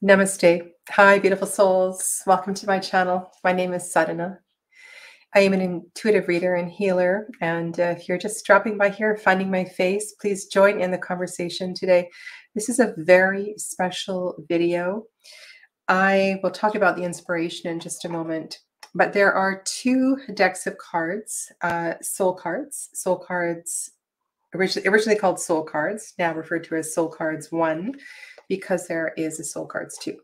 Namaste. Hi, beautiful souls. Welcome to my channel. My name is Sadhana. I am an intuitive reader and healer. And if you're just dropping by here, finding my face, please join in the conversation today. This is a very special video. I will talk about the inspiration in just a moment. But there are two decks of cards, soul cards. Soul cards, originally called soul cards, now referred to as soul cards 1, because there is a soul cards 2.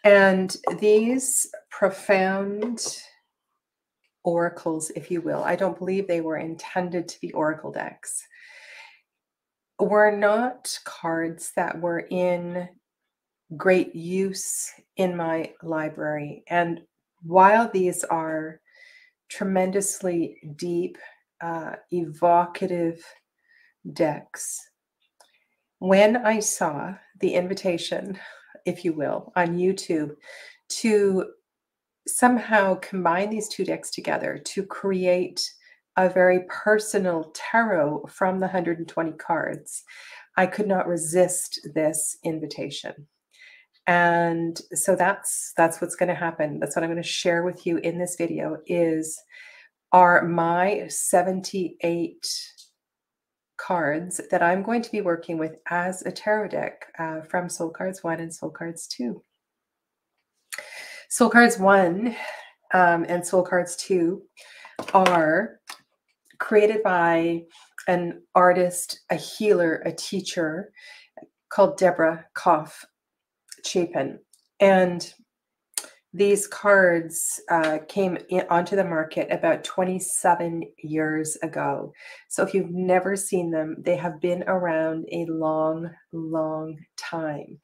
And these profound oracles, if you will, I don't believe they were intended to be oracle decks, were not cards that were in great use in my library. And while these are tremendously deep, evocative decks, when I saw the invitation, if you will, on YouTube to somehow combine these two decks together to create a very personal tarot from the 120 cards, I could not resist this invitation. And so that's what's going to happen. That's what I'm going to share with you in this video are my 78 cards that I'm going to be working with as a tarot deck from Soul Cards 1 and Soul Cards 2. Soul Cards 1 and Soul Cards 2 are created by an artist, a healer, a teacher called Deborah Koff Chapin. And these cards came onto the market about 27 years ago. So if you've never seen them, they have been around a long, long time.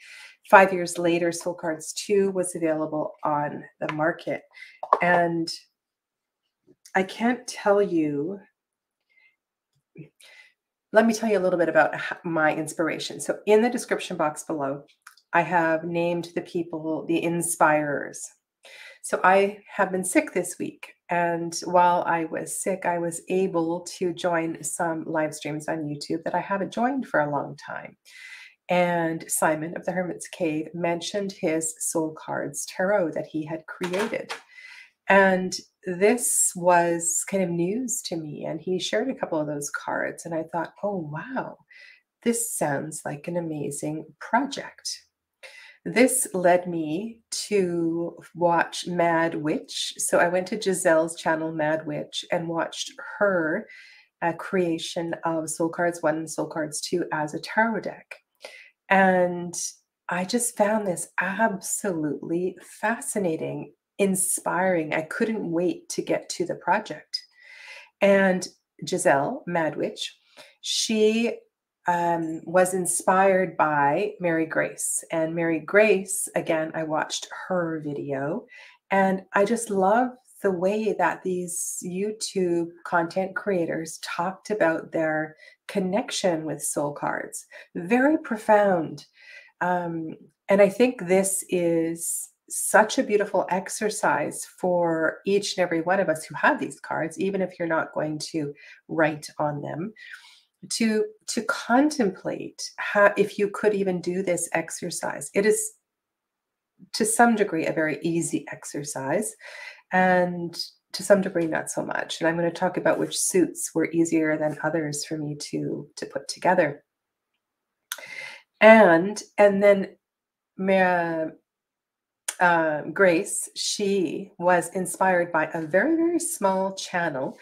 5 years later, Soul Cards 2 was available on the market. And I can't tell you, let me tell you a little bit about my inspiration. So in the description box below, I have named the people, the inspirers. So I have been sick this week. And while I was sick, I was able to join some live streams on YouTube that I haven't joined for a long time. And Simon of the Hermit's Cave mentioned his Soul Cards Tarot that he had created. And this was kind of news to me. And he shared a couple of those cards. And I thought, oh, wow, this sounds like an amazing project. This led me to watch Mad Witch. So I went to Giselle's channel, Mad Witch, and watched her creation of Soul Cards 1 and Soul Cards 2 as a tarot deck. And I just found this absolutely fascinating, inspiring. I couldn't wait to get to the project. And Giselle, Mad Witch, she was inspired by Mary Grace. And Mary Grace, again, I watched her video, and I just love the way that these YouTube content creators talked about their connection with soul cards. Very profound. And I think this is such a beautiful exercise for each and every one of us who have these cards, even if you're not going to write on them, to contemplate how, if you could even do this exercise. It is to some degree a very easy exercise, and to some degree not so much. And I'm going to talk about which suits were easier than others for me to put together. And then Grace, she was inspired by a very, very small channel,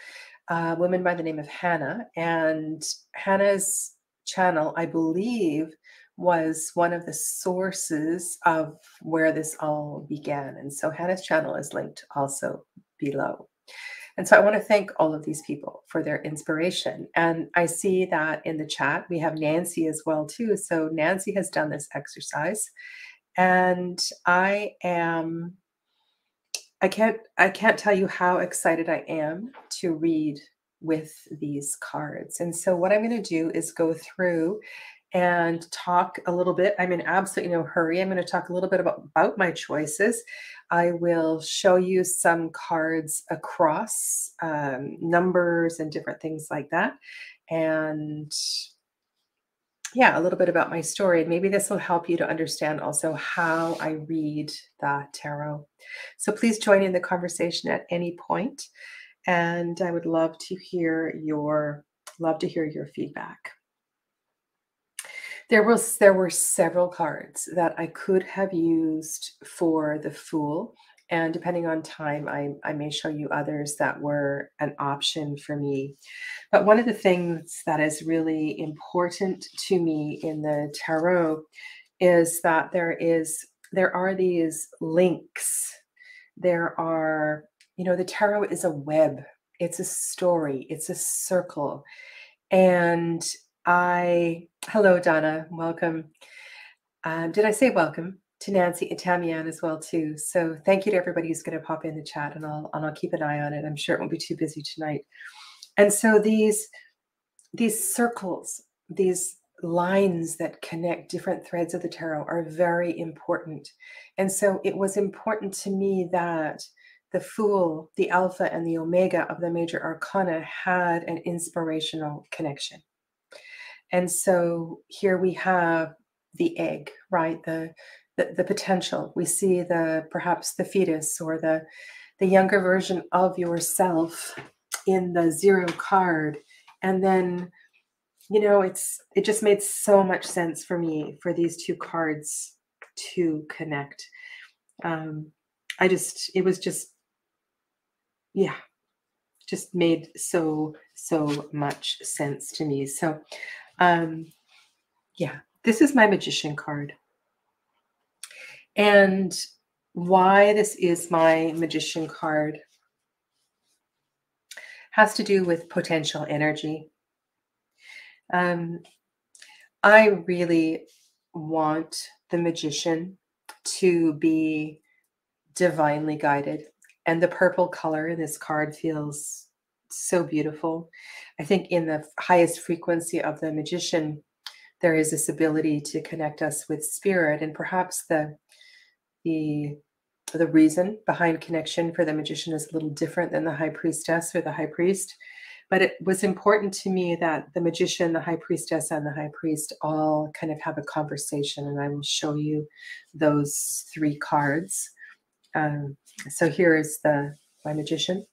a woman by the name of Hana. And Hana's channel, I believe, was one of the sources of where this all began. And so Hana's channel is linked also below. And so I want to thank all of these people for their inspiration. And I see that in the chat, we have Nancy as well too. So Nancy has done this exercise. And I can't tell you how excited I am to read with these cards. And so what I'm going to do is go through and talk a little bit. I'm in absolutely no hurry. I'm going to talk a little bit about my choices. I will show you some cards across numbers and different things like that. And yeah, a little bit about my story. And maybe this will help you to understand also how I read the tarot. So please join in the conversation at any point, and I would love to hear your feedback. There were several cards that I could have used for the Fool, and depending on time, I may show you others that were an option for me. But one of the things that is really important to me in the tarot is that there are these links. There are, the tarot is a web. It's a story. It's a circle. And hello, Donna, welcome. Did I say welcome to Nancy and Tamianne as well too? So thank you to everybody who's going to pop in the chat, and I'll keep an eye on it. I'm sure it won't be too busy tonight. And so these circles, these lines that connect different threads of the tarot are very important. And so it was important to me that the Fool, the Alpha, and the Omega of the major arcana had an inspirational connection. And so here we have the egg, right? The potential. We see perhaps the fetus or the younger version of yourself in the 0 card. And then, it just made so much sense for me for these 2 cards to connect. It was just made so much sense to me. So, this is my Magician card. And why this is my Magician card has to do with potential energy. I really want the Magician to be divinely guided. And the purple color in this card feels so beautiful. I think in the highest frequency of the Magician, there is this ability to connect us with spirit, and perhaps the reason behind connection for the Magician is a little different than the High Priestess or the High Priest. But it was important to me that the Magician, the High Priestess, and the High Priest all kind of have a conversation, and I will show you those 3 cards. So here is my Magician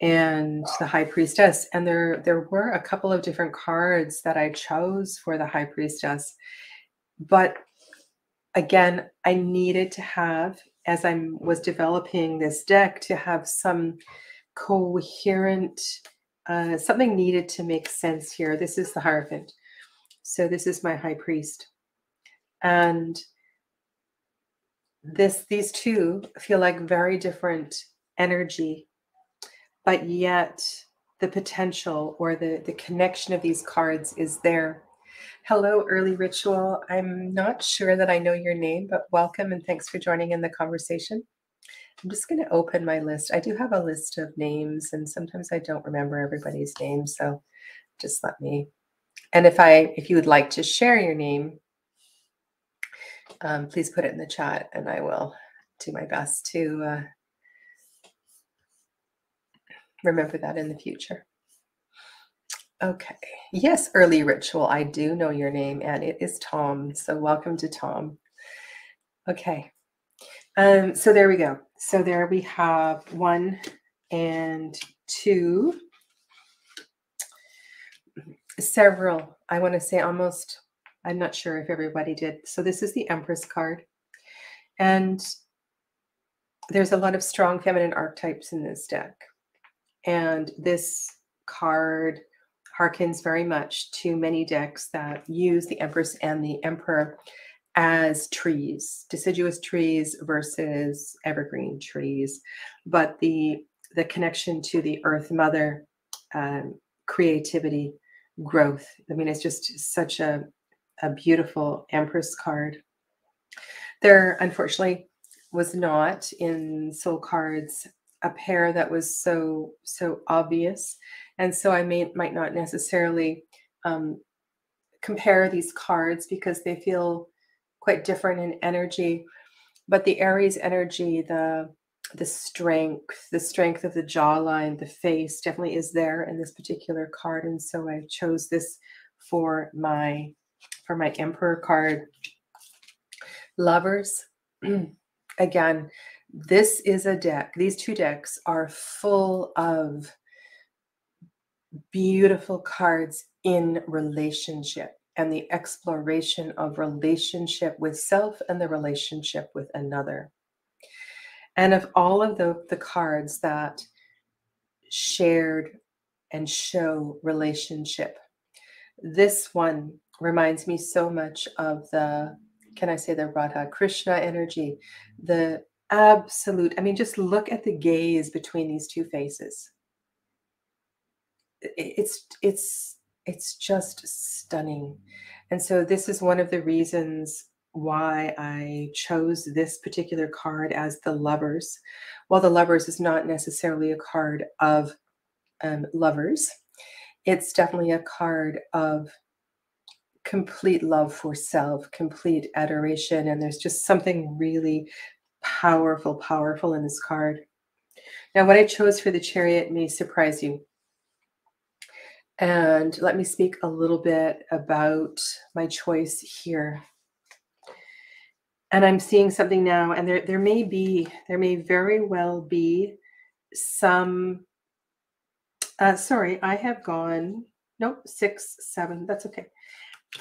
and the High Priestess. And there were a couple of different cards that I chose for the High Priestess. But again, I needed to have, as I was developing this deck, to have some coherent, something needed to make sense here. This is the Hierophant. So this is my High Priest. And these 2 feel like very different energy, but yet the potential or the connection of these cards is there. Hello, Early Ritual. I'm not sure that I know your name, but welcome and thanks for joining in the conversation. I'm just going to open my list. I do have a list of names, and sometimes I don't remember everybody's name, so just let me. And if you would like to share your name, please put it in the chat, and I will do my best to remember that in the future. Okay. Yes, Early Ritual. I do know your name, and it is Tom. So welcome to Tom. Okay. So there we go. So there we have 1 and 2. Several. I want to say almost. I'm not sure if everybody did. So this is the Empress card. And there's a lot of strong feminine archetypes in this deck. And this card harkens very much to many decks that use the Empress and the Emperor as trees, deciduous trees versus evergreen trees. But the connection to the Earth Mother, creativity, growth. I mean, it's just such a beautiful Empress card. There, unfortunately, was not in Soul Cards a pair that was so obvious, and so I might not necessarily compare these cards because they feel quite different in energy. But the Aries energy, the strength of the jawline, the face definitely is there in this particular card, and so I chose this for my Emperor card. Lovers. Again, this is a deck. These two decks are full of beautiful cards in relationship and the exploration of relationship with self and the relationship with another. And of all of the cards that shared and show relationship, this one reminds me so much of the, can I say the Radha Krishna energy, the absolute, I mean, just look at the gaze between these two faces. It's just stunning. And so this is one of the reasons why I chose this particular card as the Lovers. While the Lovers is not necessarily a card of lovers, it's definitely a card of complete love for self, complete adoration. And there's just something really powerful in this card. Now, what I chose for the Chariot may surprise you. And let me speak a little bit about my choice here. And I'm seeing something now, and there may very well be some, sorry, I have gone, nope, 6, 7, that's okay.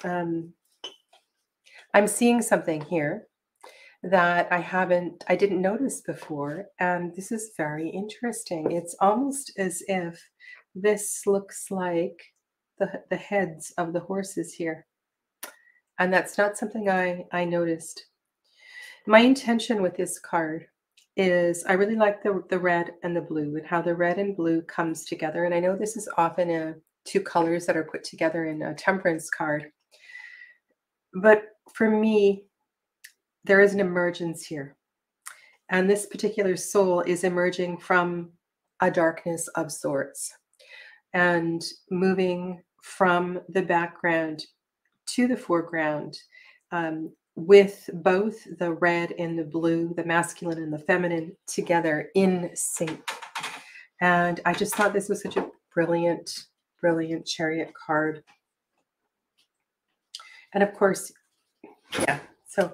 I'm seeing something here that I didn't notice before, and this is very interesting. It's almost as if this looks like the heads of the horses here. And that's not something I noticed. My intention with this card is I really like the red and the blue and how the red and blue comes together. And I know this is often two colors that are put together in a temperance card. But for me, there is an emergence here. And this particular soul is emerging from a darkness of sorts and moving from the background to the foreground, with both the red and the blue, the masculine and the feminine, together in sync. And I just thought this was such a brilliant Chariot card. And of course, yeah, so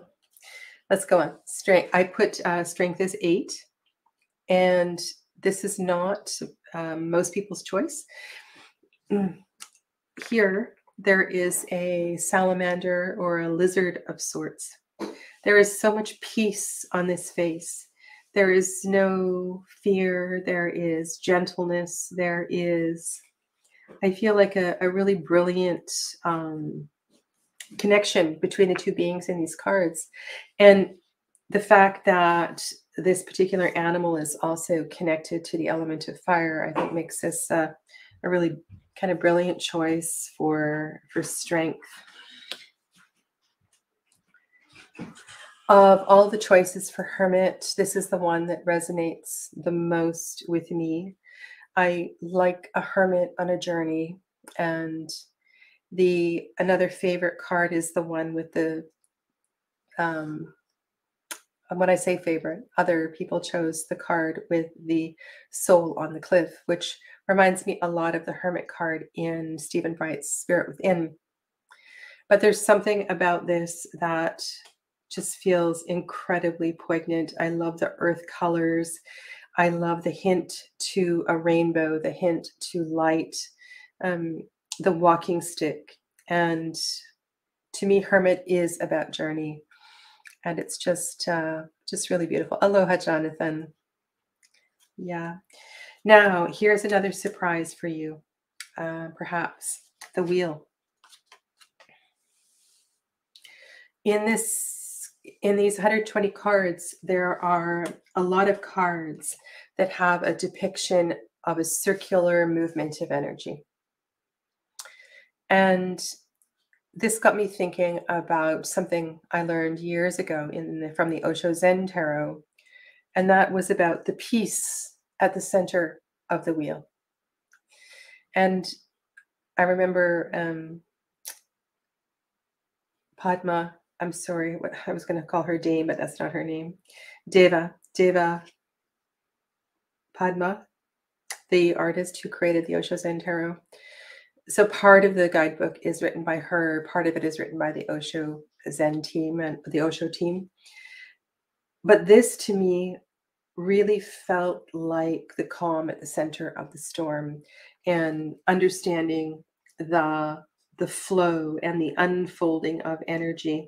let's go on. Strength. I put strength as 8, and this is not most people's choice. Here, there is a salamander or a lizard of sorts. There is so much peace on this face. There is no fear. There is gentleness. There is, I feel like a really brilliant connection between the two beings in these cards. And the fact that this particular animal is also connected to the element of fire, I think makes this a really kind of brilliant choice for strength. Of all the choices for Hermit, this is the one that resonates the most with me. I like a hermit on a journey, and another favorite card is the one with the when I say favorite, other people chose the card with the soul on the cliff, which reminds me a lot of the Hermit card in Stephen Bright's Spirit Within. But there's something about this that just feels incredibly poignant. I love the earth colors. I love the hint to a rainbow, the hint to light, the walking stick. And to me, Hermit is about journey. And it's just really beautiful. Aloha, Jonathan. Yeah. Now, here's another surprise for you. Perhaps the wheel. In these 120 cards, there are a lot of cards that have a depiction of a circular movement of energy. And this got me thinking about something I learned years ago from the Osho Zen Tarot, and that was about the peace at the center of the wheel. And I remember Padma, I'm sorry, I was going to call her Dame, but that's not her name. Deva Padma, the artist who created the Osho Zen Tarot, So part of the guidebook is written by her, part of it is written by the Osho Zen team and the Osho team. But this to me really felt like the calm at the center of the storm, and understanding the flow and the unfolding of energy.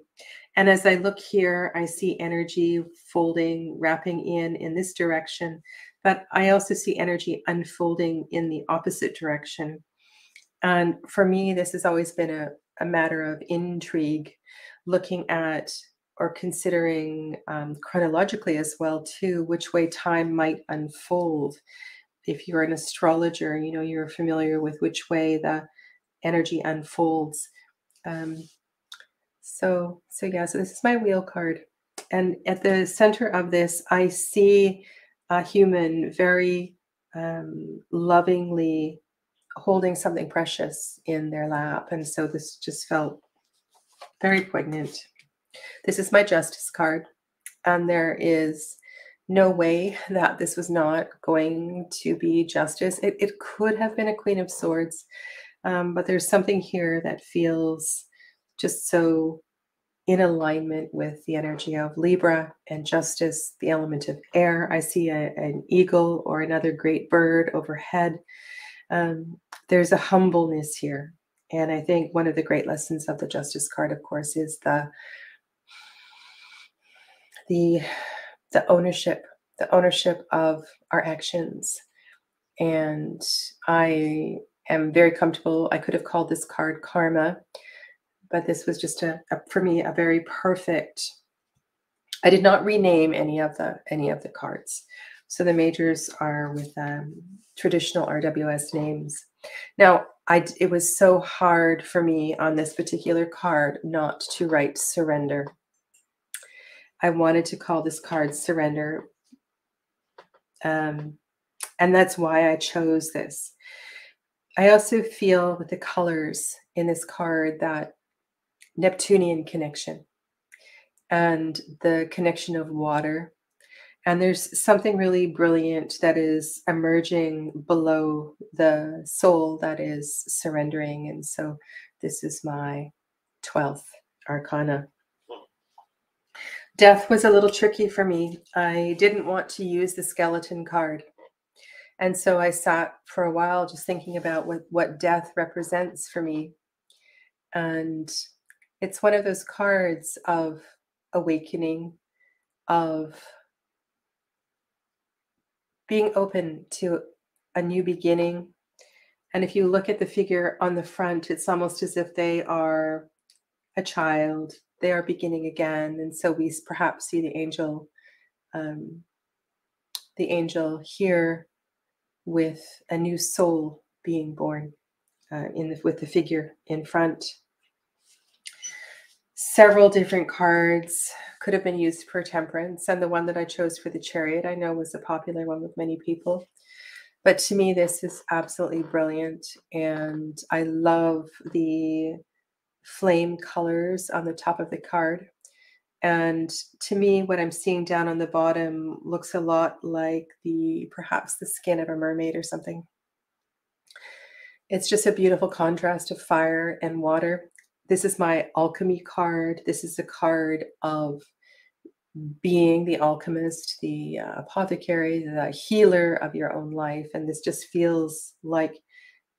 And as I look here, I see energy folding, wrapping in this direction, but I also see energy unfolding in the opposite direction. And for me, this has always been a matter of intrigue, looking at or considering chronologically as well too, which way time might unfold. If you're an astrologer, you know, you're familiar with which way the energy unfolds. So yeah, so this is my wheel card. And at the center of this, I see a human very lovingly holding something precious in their lap. And so this just felt very poignant. This is my Justice card. And there is no way that this was not going to be justice. It could have been a Queen of Swords, but there's something here that feels just so in alignment with the energy of Libra and justice, the element of air. I see an eagle or another great bird overhead. There's a humbleness here. And I think one of the great lessons of the Justice card, of course, is the ownership of our actions. And I am very comfortable. I could have called this card karma, but this was just for me, a very perfect. I did not rename any of the cards. So the majors are with traditional RWS names. Now, it was so hard for me on this particular card not to write surrender. I wanted to call this card surrender. And that's why I chose this. I also feel with the colors in this card that Neptunian connection and the connection of water. And there's something really brilliant that is emerging below the soul that is surrendering. And so this is my 12th arcana. Death was a little tricky for me. I didn't want to use the skeleton card. And so I sat for a while just thinking about what death represents for me. And it's one of those cards of awakening, of being open to a new beginning. And if you look at the figure on the front, it's almost as if they are a child. They are beginning again. And so we perhaps see the angel here with a new soul being born with the figure in front. Several different cards could have been used for temperance, and the one that I chose for the Chariot I know was a popular one with many people. But to me, this is absolutely brilliant, and I love the flame colors on the top of the card. And to me, what I'm seeing down on the bottom looks a lot like perhaps the skin of a mermaid or something. It's just a beautiful contrast of fire and water. This is my alchemy card. This is a card of being the alchemist, the apothecary, the healer of your own life. And this just feels like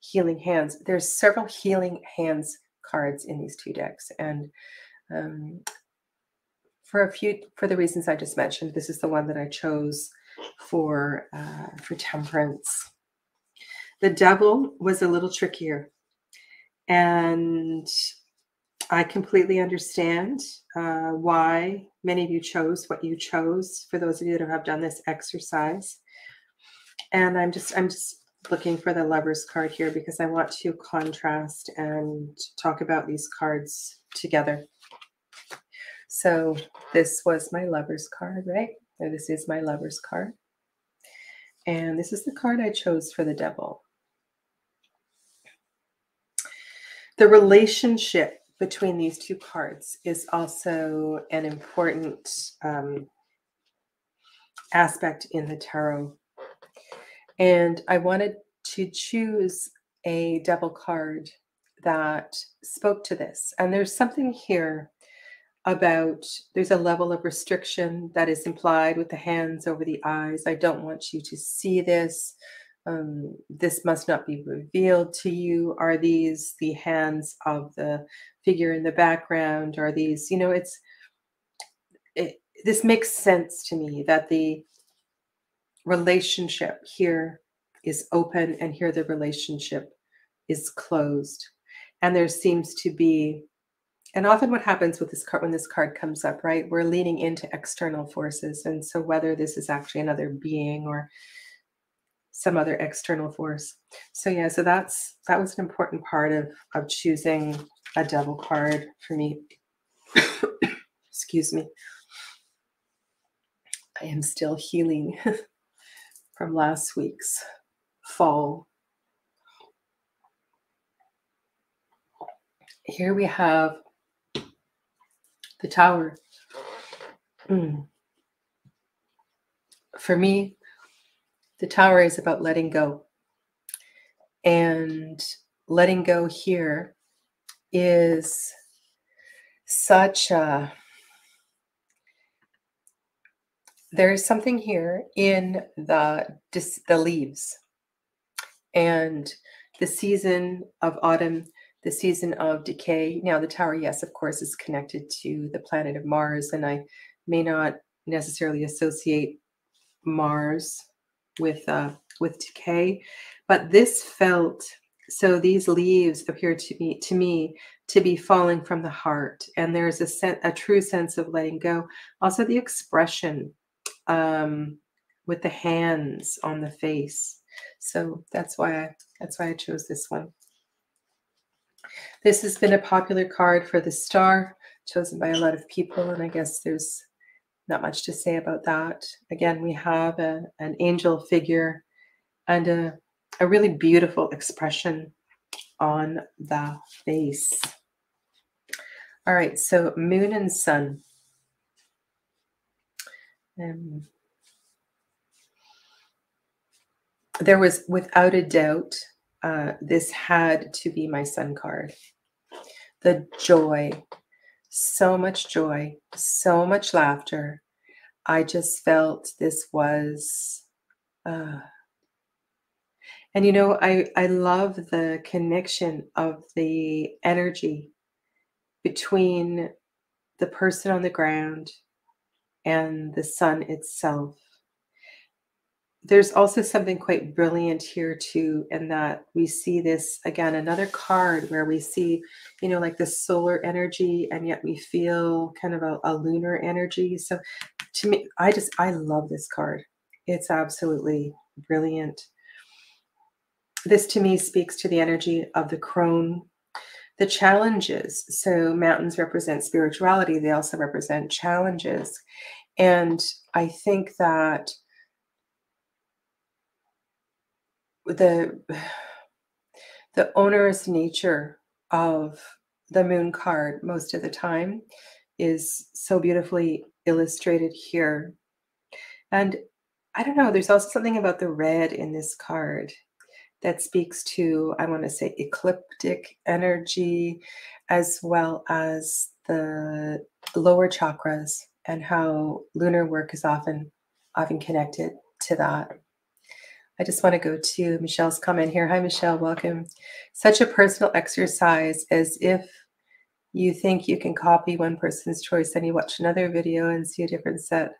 healing hands. There's several healing hands cards in these two decks. And for the reasons I just mentioned, this is the one that I chose for temperance. The devil was a little trickier, and I completely understand why many of you chose what you chose, for those of you that have done this exercise. And I'm just looking for the Lover's card here because I want to contrast and talk about these cards together. So this was my Lover's card, right? Or this is my Lover's card. And this is the card I chose for the devil. The relationship between these two cards is also an important aspect in the tarot. And I wanted to choose a devil card that spoke to this. And there's something here about, there's a level of restriction that is implied with the hands over the eyes. I don't want you to see this. This must not be revealed to you. Are these the hands of the figure in the background? Are these, this makes sense to me that the relationship here is open and here the relationship is closed. And there seems to be, and often what happens with this card, when this card comes up, right, we're leaning into external forces. And so whether this is actually another being or some other external force. So yeah, so that was an important part of choosing a devil card for me. Excuse me. I am still healing from last week's fall. Here we have the Tower. For me, the Tower is about letting go. And letting go here is such a, there's something here in the leaves and the season of autumn, the season of decay. Now the Tower, yes, of course, is connected to the planet of Mars, and I may not necessarily associate Mars with decay, but this felt, so these leaves appear to me to be falling from the heart, and there's a true sense of letting go. Also the expression with the hands on the face. So that's why I chose this one. This has been a popular card for the Star, chosen by a lot of people, and I guess there's not much to say about that. Again, we have an angel figure and a really beautiful expression on the face. All right, so Moon and Sun. There was, without a doubt, this had to be my Sun card. The joy, so much joy, so much laughter. I just felt this was, and I love the connection of the energy between the person on the ground and the sun itself. There's also something quite brilliant here too, in that we see this, again, another card where we see, like the solar energy, and yet we feel kind of a lunar energy. So to me, I love this card. It's absolutely brilliant. This to me speaks to the energy of the crone, the challenges. So mountains represent spirituality. They also represent challenges. And I think that the onerous nature of the Moon card most of the time is so beautifully illustrated here. And I don't know, there's also something about the red in this card that speaks to, I want to say, ecliptic energy, as well as the lower chakras, and how lunar work is often connected to that. I just want to go to Michelle's comment here. Hi, Michelle, welcome. Such a personal exercise, as if you think you can copy one person's choice and you watch another video and see a different set.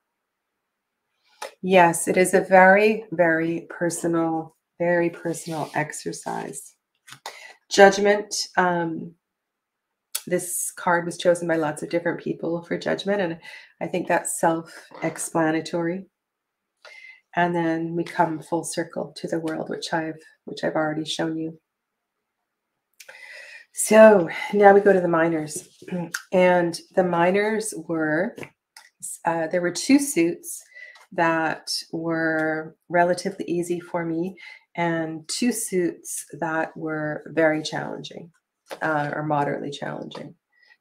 Yes, it is a very, very personal exercise. Judgment. This card was chosen by lots of different people for judgment, and I think that's self-explanatory. And then we come full circle to the world, which I've already shown you. So now we go to the minors, and the minors were, there were two suits that were relatively easy for me, and two suits that were very challenging, or moderately challenging.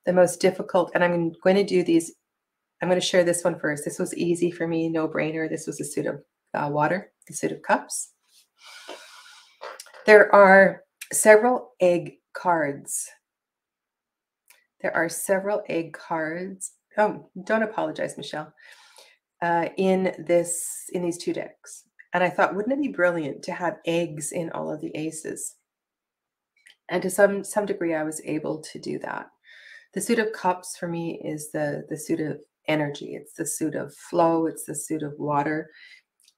The most difficult, and I'm going to do these, I'm going to share this one first. This was easy for me, no brainer. This was a suit of water, the suit of cups. There are several egg cards. There are several egg cards. Oh, don't apologize, Michelle. In these two decks. And I thought, wouldn't it be brilliant to have eggs in all of the aces? And to some degree, I was able to do that. The suit of cups for me is the suit of energy. It's the suit of flow. It's the suit of water.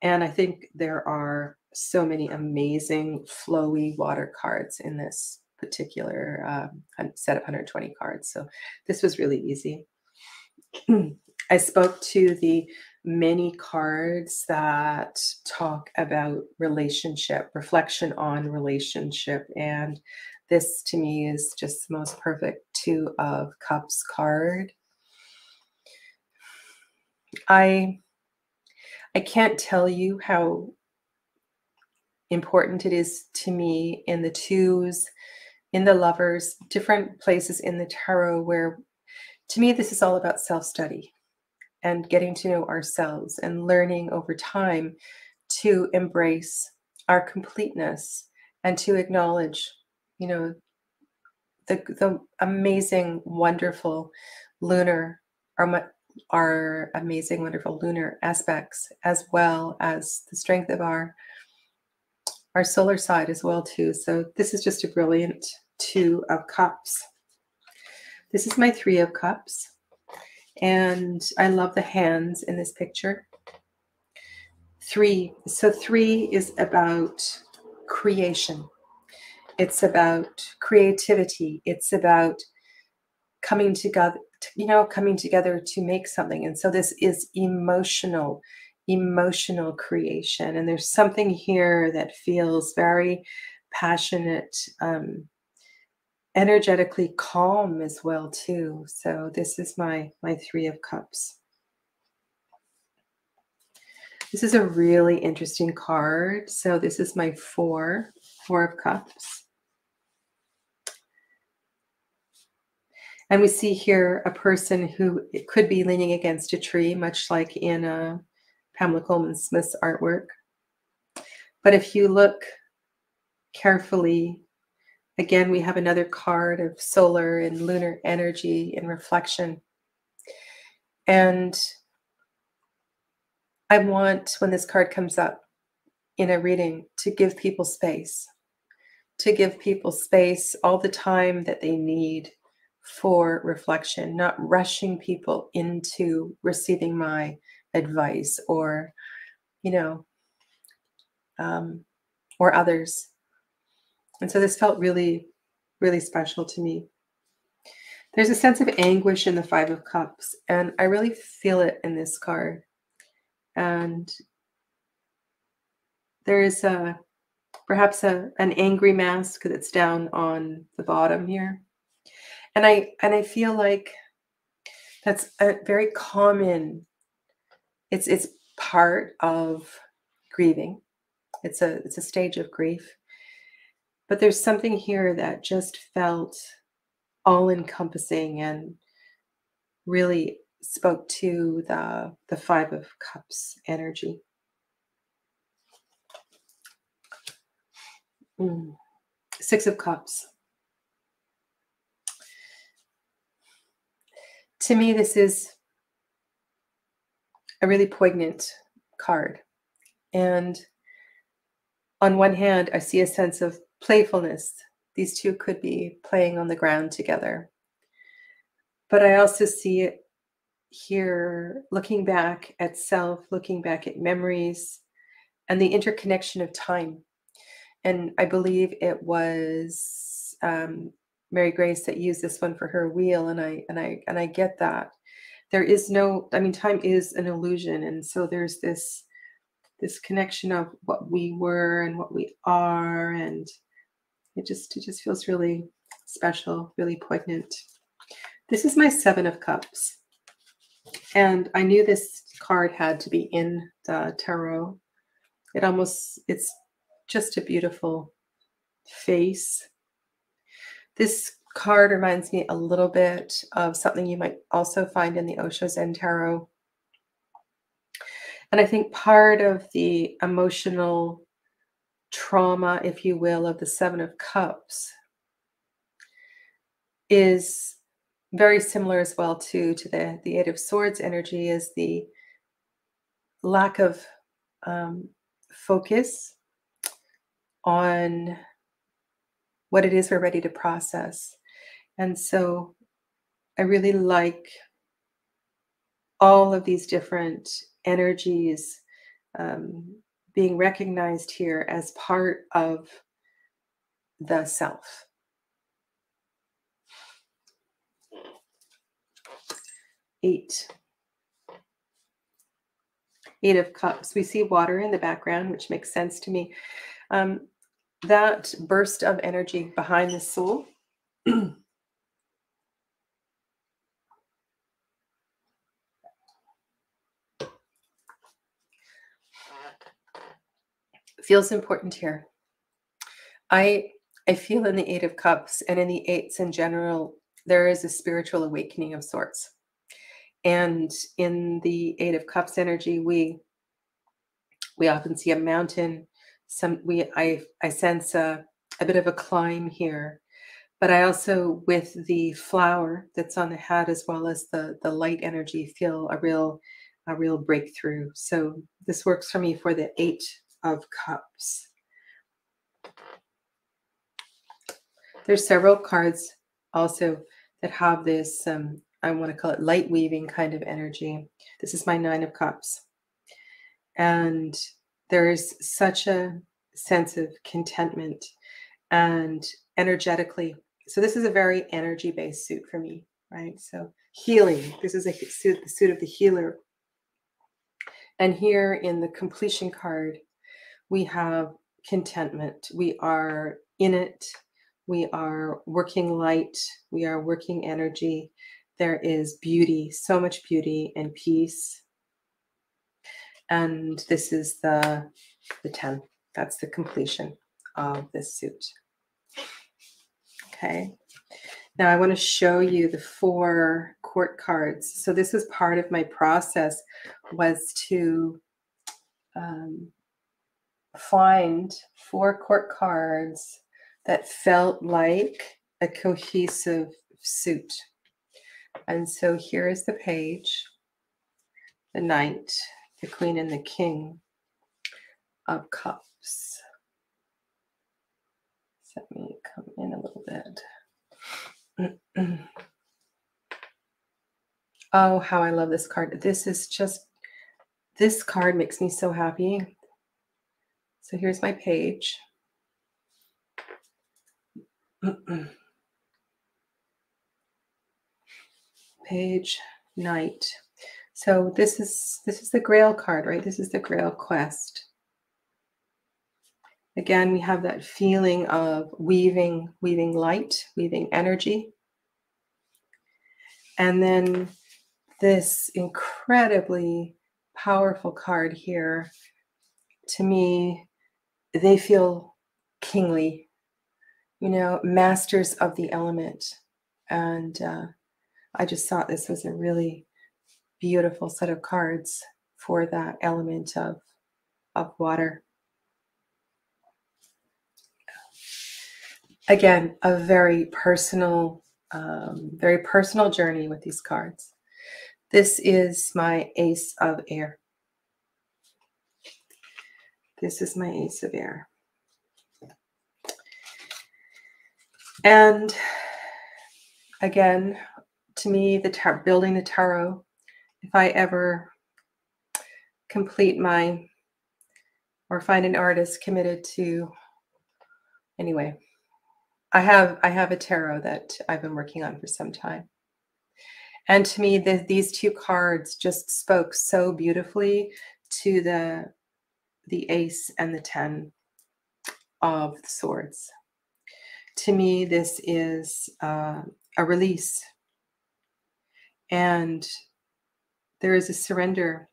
And I think there are so many amazing flowy water cards in this particular set of 120 cards. So this was really easy. I spoke to the many cards that talk about relationship, reflection on relationship. And this to me is just the most perfect Two of Cups card. I can't tell you how important it is to me in the twos, in the lovers, different places in the tarot where, to me, this is all about self-study and getting to know ourselves and learning over time to embrace our completeness and to acknowledge, you know, the amazing, wonderful lunar, our amazing, wonderful lunar aspects, as well as the strength of our solar side as well too. So this is just a brilliant Two of Cups. This is my Three of Cups. And I love the hands in this picture. Three. So three is about creation. It's about creativity. It's about coming together, coming together to make something. And so this is emotional creation. And there's something here that feels very passionate, energetically calm as well too. So this is my Three of Cups. This is a really interesting card. So this is my Four of Cups. And we see here a person who could be leaning against a tree, much like in Pamela Coleman Smith's artwork. But if you look carefully, again, we have another card of solar and lunar energy and reflection. And I want, when this card comes up in a reading, to give people space, all the time that they need for reflection, not rushing people into receiving my advice or, or others. And so this felt really, really special to me. There's a sense of anguish in the Five of Cups, and I really feel it in this card. And there is perhaps an angry mask that's down on the bottom here. And I feel like that's a very common, it's part of grieving. It's a stage of grief. But there's something here that just felt all-encompassing and really spoke to the Five of Cups energy. Six of Cups. To me, this is a really poignant card. And on one hand, I see a sense of playfulness. These two could be playing on the ground together. But I also see it here, looking back at self, looking back at memories, and the interconnection of time. And I believe it was Mary Grace that used this one for her wheel, and I get that. There is no, time is an illusion, and so there's this connection of what we were and what we are, and it just feels really special, really poignant. This is my Seven of Cups, and I knew this card had to be in the tarot. It's just a beautiful face. This card reminds me a little bit of something you might also find in the Osho Zen Tarot. And I think part of the emotional trauma, if you will, of the Seven of Cups is very similar as well to the Eight of Swords energy, is the lack of focus on what it is we're ready to process. And so I really like all of these different energies being recognized here as part of the self. Eight of Cups. We see water in the background, which makes sense to me. That burst of energy behind the soul feels important here. I feel in the Eight of Cups and in the eights in general, there is a spiritual awakening of sorts. And in the Eight of Cups energy, we often see a mountain. I sense a bit of a climb here, but I also, with the flower that's on the hat as well as the light energy, feel a real breakthrough. So this works for me for the Eight of Cups. There's several cards also that have this, I want to call it light weaving kind of energy. This is my Nine of Cups. And there is such a sense of contentment and energetically. So this is a very energy-based suit for me, right? So healing. This is a suit, the suit of the healer. And here in the completion card, we have contentment. We are in it. We are working light. We are working energy. There is beauty, so much beauty and peace. And this is the 10. That's the completion of this suit. Okay. Now I want to show you the 4 court cards. So this was part of my process, was to find 4 court cards that felt like a cohesive suit. And so here is the page, the Knight, the Queen, and the King of Cups. Let me come in a little bit. Oh, how I love this card. This card makes me so happy. So here's my page. Page, Knight. So this is the Grail card, right? This is the Grail quest. Again, we have that feeling of weaving light, weaving energy. And then this incredibly powerful card here, to me, they feel kingly, masters of the element. And I just thought this was a really beautiful set of cards for that element of water. Again, a very personal journey with these cards. This is my Ace of Air. This is my Ace of Air. And again, to me, building the tarot, if I ever complete or find an artist committed to, anyway, I have a tarot that I've been working on for some time. And to me, these 2 cards just spoke so beautifully to the Ace and the 10 of Swords. To me, this is a release. And there is a surrender.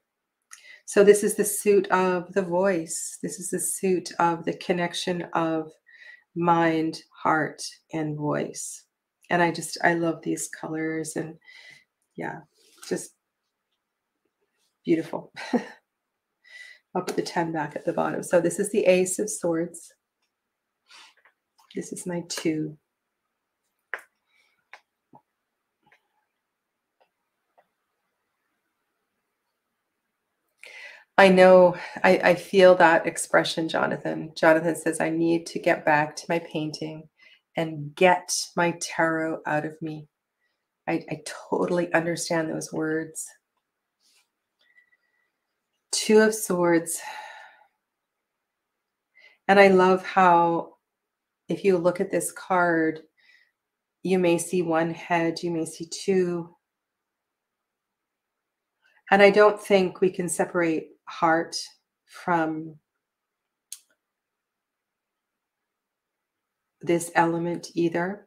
So this is the suit of the voice. This is the suit of the connection of mind, heart, and voice. And I love these colors, and yeah, just beautiful. I'll put the 10 back at the bottom. So this is the Ace of Swords. This is my 2. I know, I feel that expression, Jonathan. Jonathan says, I need to get back to my painting and get my tarot out of me. I totally understand those words. 2 of Swords. And I love how, if you look at this card, you may see 1 head, you may see 2. And I don't think we can separate heart from this element either.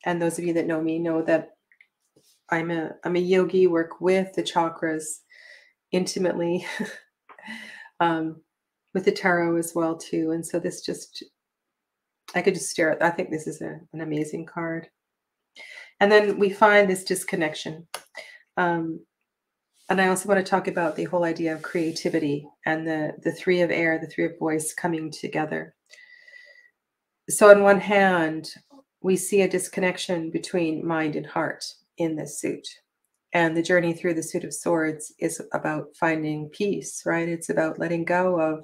And those of you that know me know that I'm a yogi, work with the chakras intimately, with the tarot as well too. And so this just, I could just stare at, I think this is an amazing card. And then we find this disconnection. And I also want to talk about the whole idea of creativity and the 3 of air, the 3 of voice coming together. So on one hand, we see a disconnection between mind and heart in this suit. And the journey through the Suit of Swords is about finding peace, right? It's about letting go of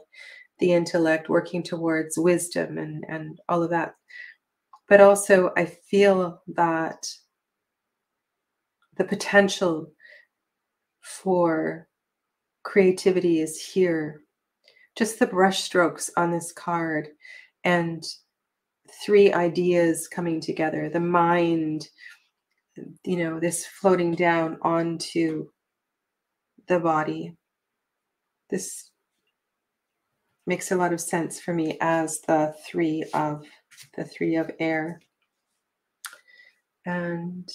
the intellect, working towards wisdom and all of that. But also I feel that the potential for creativity is here. Just the brush strokes on this card and 3 ideas coming together. The mind, you know, this floating down onto the body. This makes a lot of sense for me as the 3 of air. And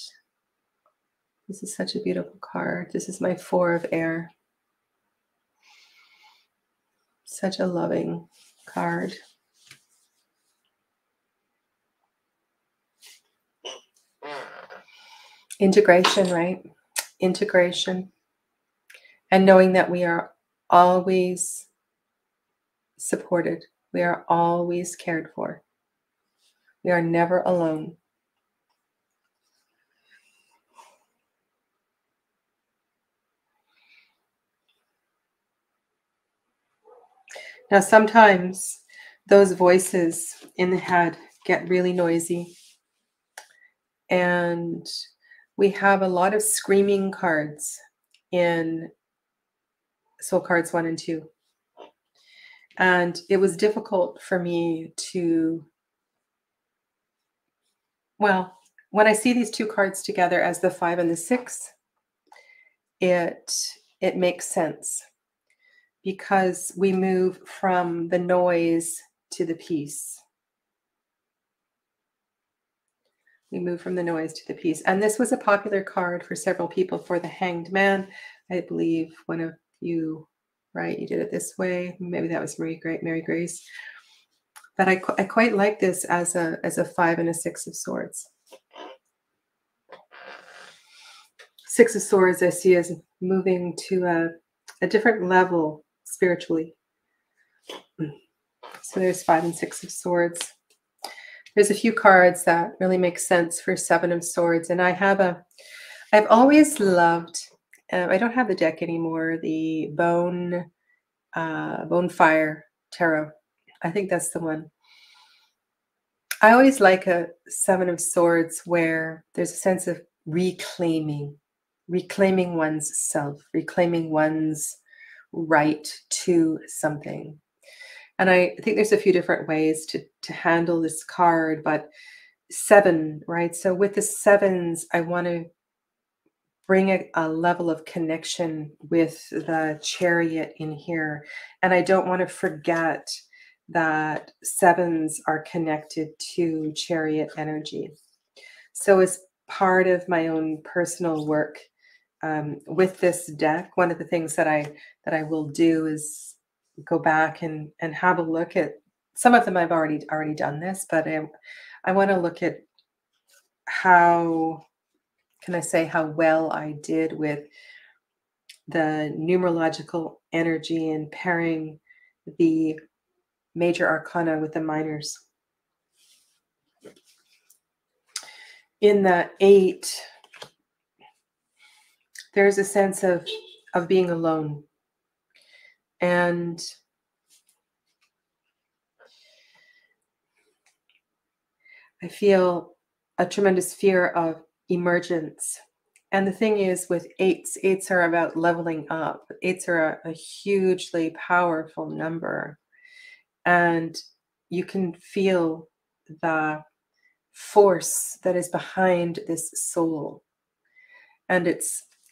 this is such a beautiful card. This is my 4 of air. Such a loving card. Integration, right? Integration. And knowing that we are always supported. We are always cared for. We are never alone. Now, sometimes those voices in the head get really noisy. And we have a lot of screaming cards in Soul Cards 1 and 2. And it was difficult for me to, well, when I see these 2 cards together as the 5 and the 6, it makes sense because we move from the noise to the peace. We move from the noise to the peace. And this was a popular card for several people for the Hanged Man. I believe one of you, right, you did it this way. Maybe that was Mary Grace. But I quite like this as a 5 and a 6 of Swords. 6 of Swords I see as moving to a different level spiritually. So there's 5 and 6 of Swords. There's a few cards that really make sense for 7 of Swords. And I've always loved, I don't have the deck anymore, the Bone Fire Tarot. I think that's the one. I always like a 7 of Swords where there's a sense of reclaiming one's self, reclaiming one's right to something. And I think there's a few different ways to handle this card, but 7, right? So with the 7s, I want to bring a level of connection with the Chariot in here. And I don't want to forget that 7s are connected to Chariot energy. So as part of my own personal work with this deck, one of the things that I will do is go back and have a look at some of them. I've already done this, but I want to look at how can I say how well I did with the numerological energy and pairing the major arcana with the minors. In the 8, there's a sense of being alone. And I feel a tremendous fear of emergence. And the thing is, with 8s are about leveling up. 8s are a hugely powerful number. And you can feel the force that is behind this soul. And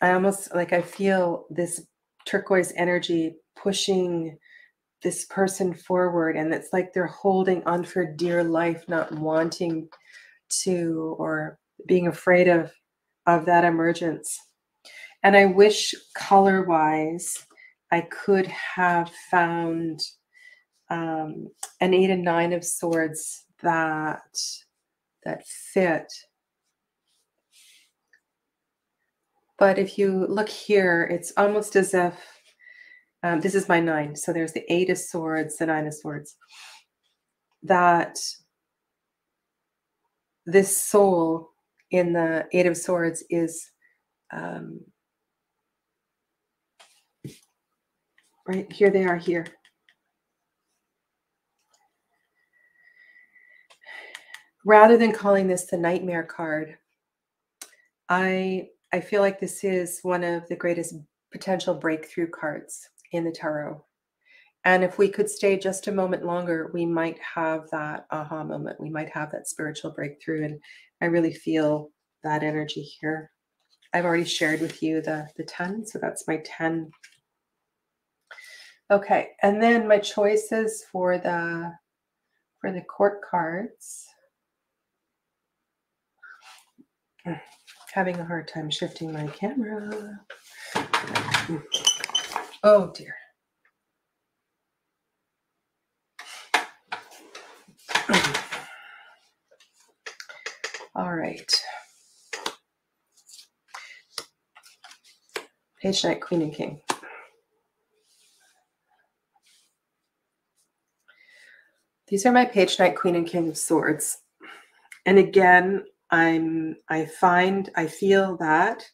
I feel this turquoise energy pushing this person forward, and it's like they're holding on for dear life, not wanting to, or being afraid of that emergence. And I wish color-wise I could have found an 8 and 9 of swords that fit. But if you look here, it's almost as if this is my 9. So there's the 8 of swords, the 9 of swords. That this soul in the 8 of swords is right here. They are here. Rather than calling this the nightmare card, I feel like this is one of the greatest potential breakthrough cards in the tarot. And if we could stay just a moment longer, we might have that aha moment. We might have that spiritual breakthrough. And I really feel that energy here. I've already shared with you the 10. So that's my 10. Okay. And then my choices for the court cards. Having a hard time shifting my camera. Oh dear. All right. Page, Knight, Queen, and King. These are my Page, Knight, Queen, and King of Swords. And again, I feel that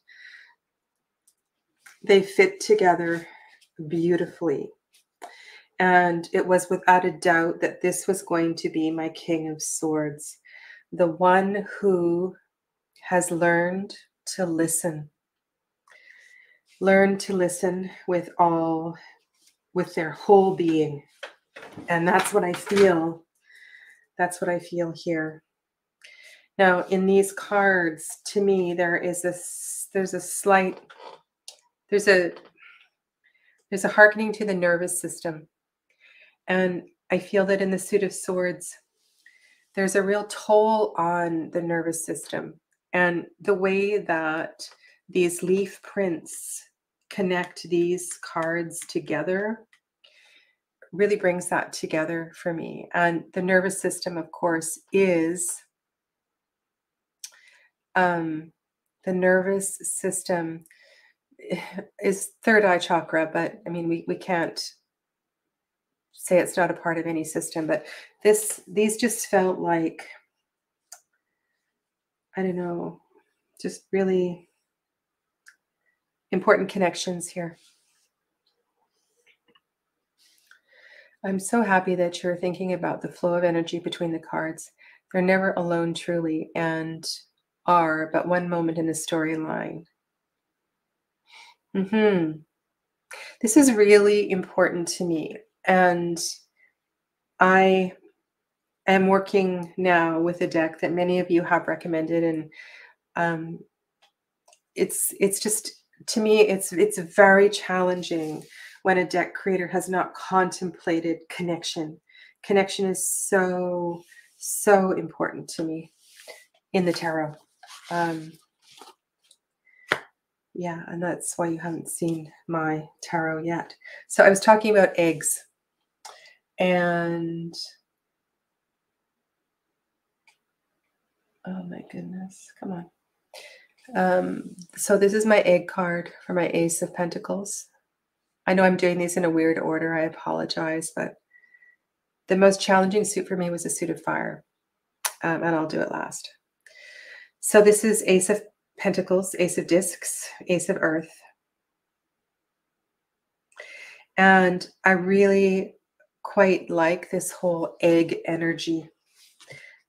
they fit together beautifully. And it was without a doubt that this was going to be my King of Swords, the one who has learned to listen. Learn to listen with their whole being. And that's what I feel. That's what I feel here. Now, in these cards, to me, there's a hearkening to the nervous system. And I feel that in the Suit of Swords, there's a real toll on the nervous system. And the way that these leaf prints connect these cards together really brings that together for me. And the nervous system, of course, is the nervous system is third eye chakra, but I mean, we can't say it's not a part of any system, but these just felt like, I don't know, just really important connections here. I'm so happy that you're thinking about the flow of energy between the cards. They're never alone truly, and are but one moment in the storyline. This is really important to me. And I am working now with a deck that many of you have recommended. And it's just, to me, it's very challenging when a deck creator has not contemplated connection. Connection is so, so important to me in the tarot. Yeah, and that's why you haven't seen my tarot yet. So I was talking about eggs. And oh my goodness, come on. So this is my egg card for my Ace of Pentacles. I know I'm doing these in a weird order. I apologize, but the most challenging suit for me was a suit of fire, and I'll do it last. So this is Ace of Pentacles, Ace of Discs, Ace of Earth. And I really quite like this whole egg energy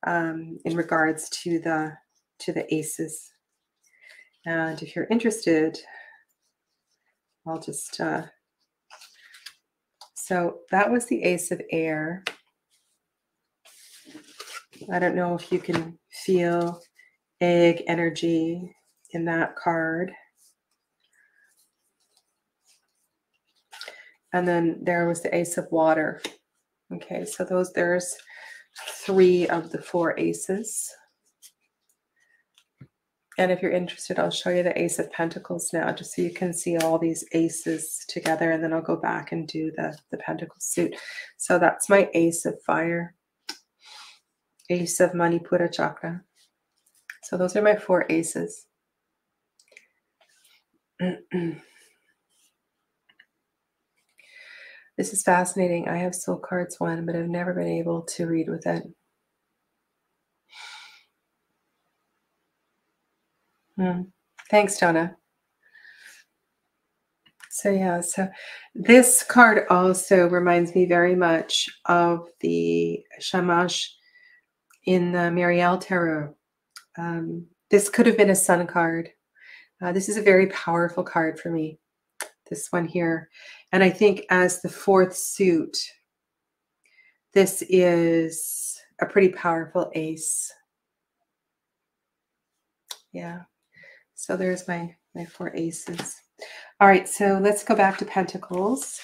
in regards to the aces. And if you're interested, I'll just, so that was the Ace of Air. I don't know if you can feel egg energy in that card. And then there was the Ace of Water. Okay, so there's 3 of the 4 aces. And if you're interested, I'll show you the Ace of Pentacles now, just so you can see all these aces together, and then I'll go back and do the Pentacle suit. So that's my Ace of Fire, Ace of Manipura Chakra. So those are my 4 aces. This is fascinating. I have Soul Cards 1, but I've never been able to read with it. Thanks, Donna. So yeah, so this card also reminds me very much of the Shamash in the Marielle Tarot. This could have been a Sun card. This is a very powerful card for me, this one here. And I think as the 4th suit, this is a pretty powerful ace. Yeah. So there's my 4 aces. All right, so let's go back to Pentacles.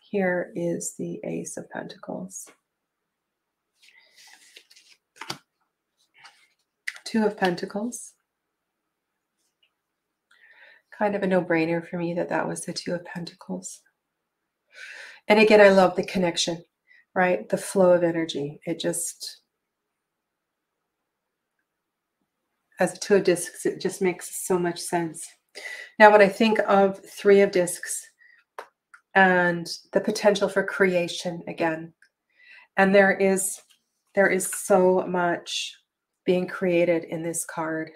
Here is the Ace of Pentacles. 2 of Pentacles. Kind of a no-brainer for me that was the 2 of Pentacles. And again, I love the connection, right? The flow of energy. It just, as a 2 of Discs, it just makes so much sense. Now, when I think of 3 of Discs and the potential for creation again, and there is so much being created in this card.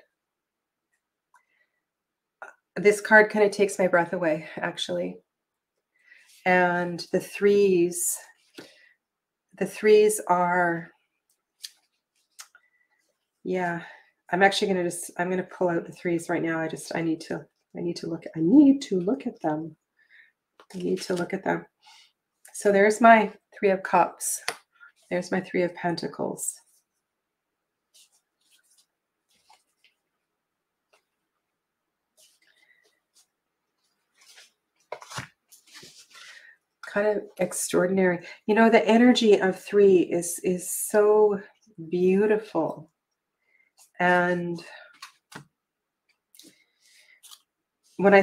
This card kind of takes my breath away, actually. And the threes are, yeah, I'm actually going to I'm going to pull out the 3s right now. I need to look at them. I need to look at them. So there's my 3 of Cups. There's my 3 of Pentacles. Kind of extraordinary. You know, the energy of 3 is so beautiful. And when I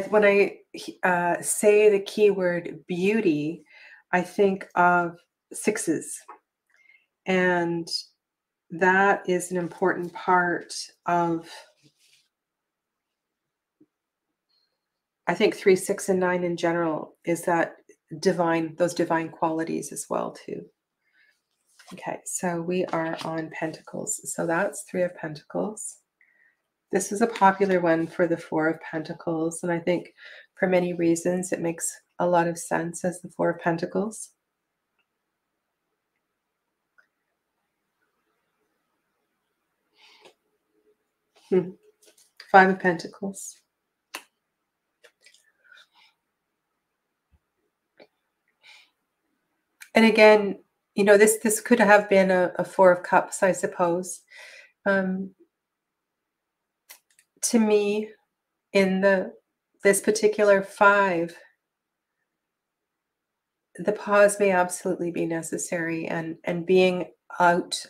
say the keyword beauty, I think of 6s. And that is an important part of, I think 3, 6, and 9 in general, is that those divine qualities as well too. Okay, so we are on Pentacles. So that's 3 of Pentacles. This is a popular one for the 4 of Pentacles, and I think for many reasons it makes a lot of sense as the 4 of Pentacles. Five of Pentacles. And again, you know, this could have been a 4 of Cups, I suppose. To me, in this particular 5, the pause may absolutely be necessary, and being out,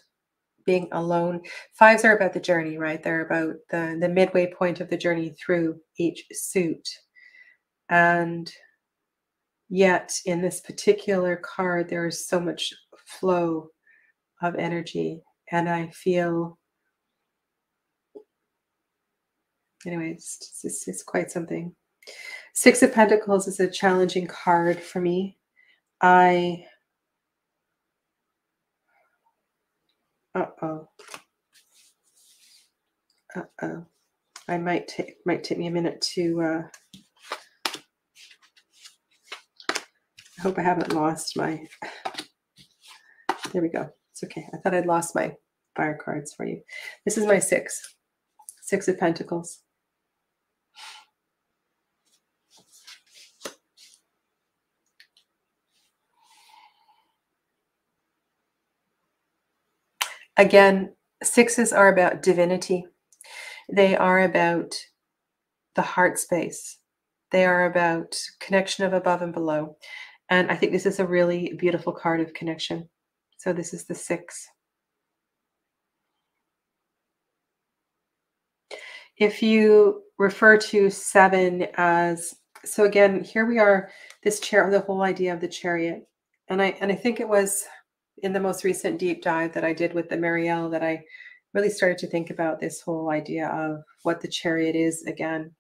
being alone. 5s are about the journey, right? They're about the midway point of the journey through each suit. And yet in this particular card, there is so much flow of energy. And I feel Anyways, it's quite something. Six of Pentacles is a challenging card for me. Uh-oh. I might take me a minute to I hope I haven't lost my there we go. It's okay. I thought I'd lost my fire cards for you. This is my six of Pentacles. Again, sixes are about divinity. They are about the heart space. They are about connection of above and below. And I think this is a really beautiful card of connection. So this is the 6. If you refer to 7 as, so again, here we are, this chair, the whole idea of the chariot. And I think it was in the most recent deep dive that I did with the Marielle that I really started to think about this whole idea of what the chariot is again,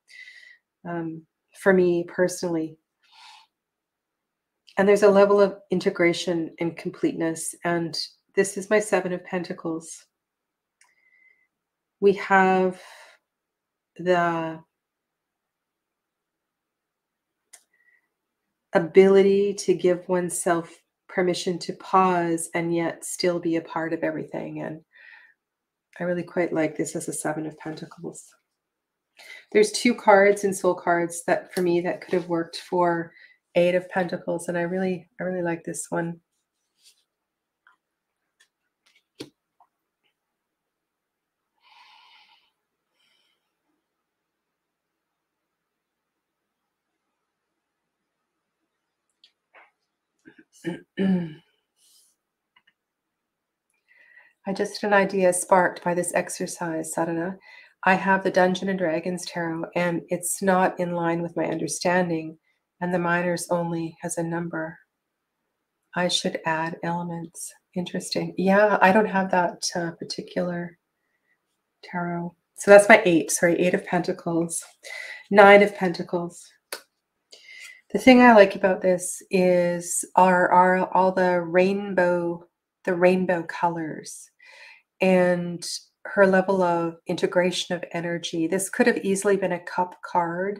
for me personally. And there's a level of integration and completeness. And this is my 7 of Pentacles. We have the ability to give oneself permission to pause and yet still be a part of everything. And I really quite like this as a 7 of Pentacles. There's 2 cards in Soul Cards that for me that could have worked for 8 of Pentacles. And I really like this one. I just had an idea sparked by this exercise, Sadhana. I have the Dungeons and Dragons tarot, and it's not in line with my understanding, and the minors only has a number. I should add elements. Interesting. Yeah, I don't have that particular tarot. So that's my 8. Sorry, 8 of Pentacles. 9 of Pentacles. The thing I like about this is are all the rainbow colors and her level of integration of energy. This could have easily been a cup card,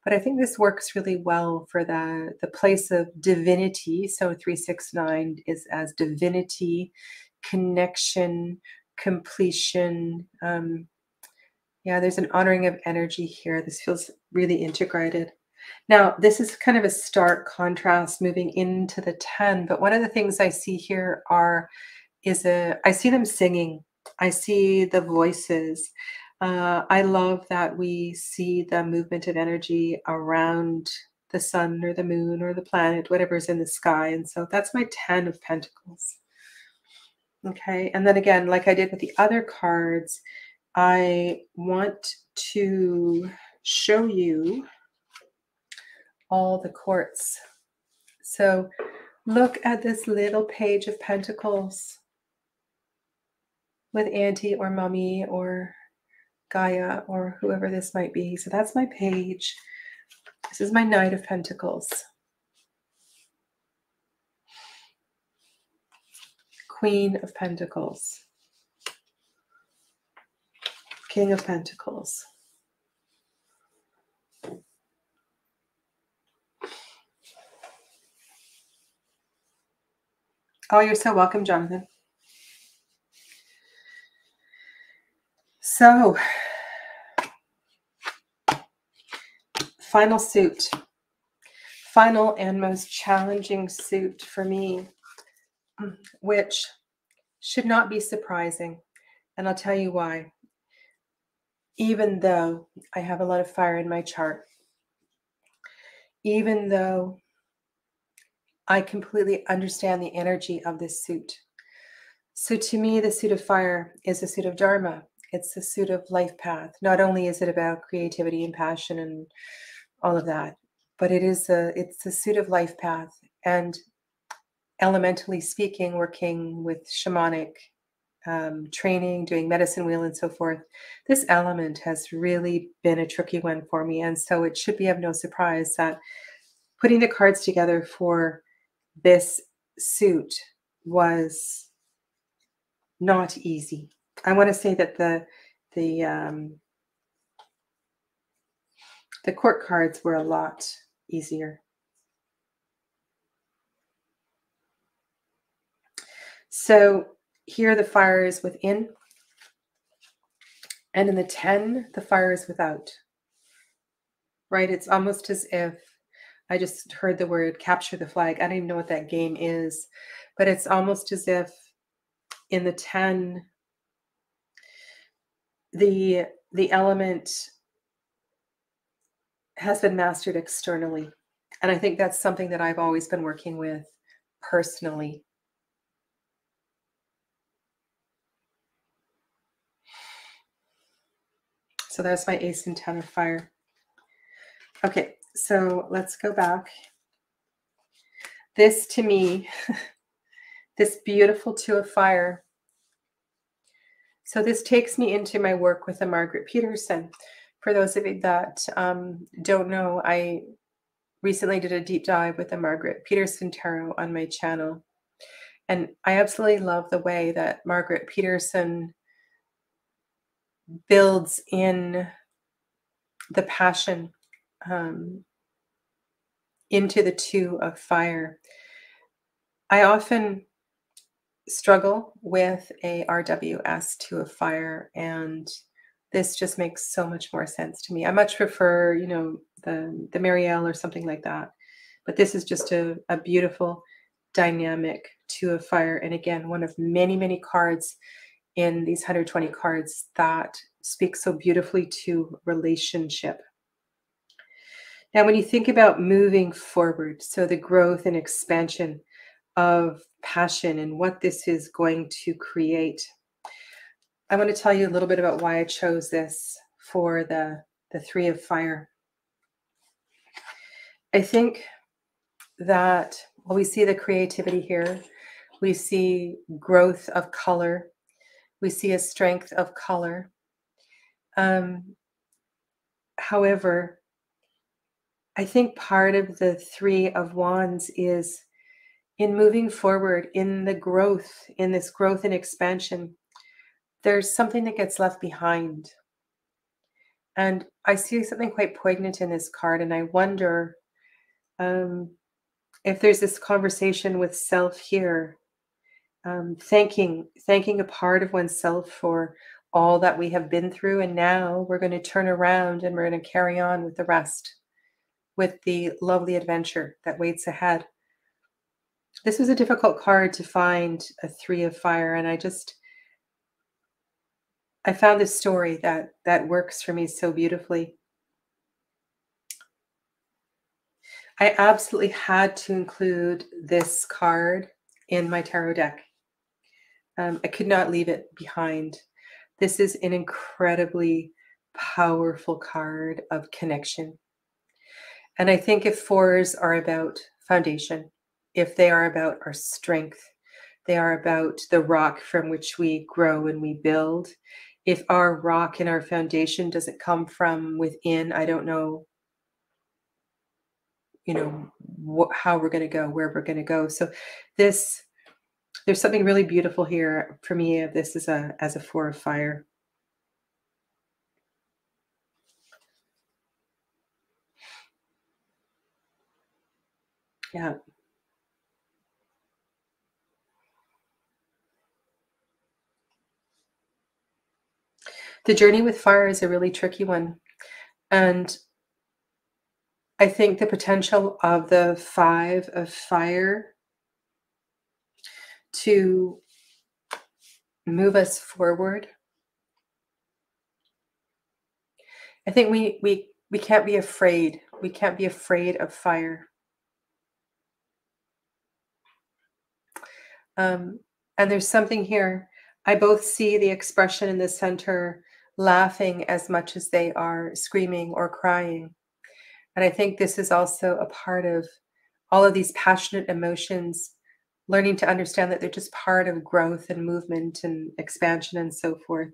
but I think this works really well for the place of divinity. So 369 is as divinity, connection, completion. Yeah, there's an honoring of energy here. This feels really integrated. Now, this is kind of a stark contrast moving into the 10, but one of the things I see here I see them singing. I see the voices. I love that we see the movement of energy around the sun or the moon or the planet, whatever's in the sky. And so that's my 10 of Pentacles. Okay. And then again, like I did with the other cards, I want to show you all the courts. So look at this little page of Pentacles with Auntie or Mommy or Gaia or whoever this might be. So that's my page. This is my Knight of Pentacles. Queen of Pentacles. King of Pentacles. Oh, you're so welcome, Jonathan. So, final suit. Final and most challenging suit for me, which should not be surprising. And I'll tell you why. Even though I have a lot of fire in my chart, even though I completely understand the energy of this suit. So to me, the suit of fire is a suit of Dharma. It's a suit of life path. Not only is it about creativity and passion and all of that, but it's a suit of life path. And elementally speaking, working with shamanic training, doing medicine wheel and so forth, this element has really been a tricky one for me. And so it should be of no surprise that putting the cards together for this suit was not easy. I want to say that the court cards were a lot easier. So here the fire is within, and in the 10, the fire is without. Right? It's almost as if I just heard the word capture the flag. I don't even know what that game is, but it's almost as if in the 10, the element has been mastered externally. And I think that's something that I've always been working with personally. So that's my ace and 10 of fire. Okay, so let's go back. This to me, this beautiful 2 of fire. So this takes me into my work with the Margaret Peterson. For those of you that don't know, I recently did a deep dive with the Margaret Peterson Tarot on my channel. And I absolutely love the way that Margaret Peterson builds in the passion into the 2 of fire. I often struggle with a RWS 2 of fire, and this just makes so much more sense to me. I much prefer, you know, the Marielle or something like that. But this is just a beautiful, dynamic 2 of fire. And again, one of many, many cards in these 120 cards that speak so beautifully to relationship. Now, when you think about moving forward, so the growth and expansion of passion and what this is going to create, I want to tell you a little bit about why I chose this for the 3 of fire. I think that, well, we see the creativity here. We see growth of color. We see a strength of color. However, I think part of the 3 of wands is in moving forward in the growth, in this growth and expansion, there's something that gets left behind. And I see something quite poignant in this card, and I wonder if there's this conversation with self here, thanking a part of oneself for all that we have been through, and now we're going to turn around and we're going to carry on with the rest, with the lovely adventure that waits ahead. This was a difficult card to find a 3 of fire, and I found this story that works for me so beautifully. I absolutely had to include this card in my tarot deck. I could not leave it behind. This is an incredibly powerful card of connection. And I think if 4s are about foundation, if they are about our strength, they are about the rock from which we grow and we build. If our rock and our foundation doesn't come from within, I don't know, how we're going to go, where we're going to go. So there's something really beautiful here for me of this as a 4 of fire. Yeah. The journey with fire is a really tricky one. And I think the potential of the 5 of fire to move us forward. I think we can't be afraid. We can't be afraid of fire. And there's something here. I both see the expression in the center laughing as much as they are screaming or crying. And I think this is also a part of all of these passionate emotions learning to understand that they're just part of growth and movement and expansion and so forth.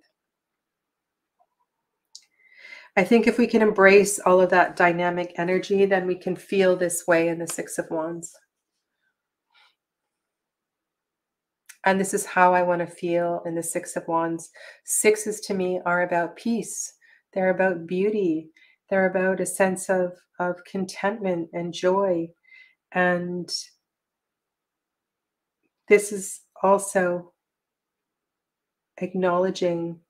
I think if we can embrace all of that dynamic energy, then we can feel this way in the Six of Wands. And this is how I want to feel in the Six of Wands. Sixes to me are about peace. They're about beauty. They're about a sense of contentment and joy. And this is also acknowledging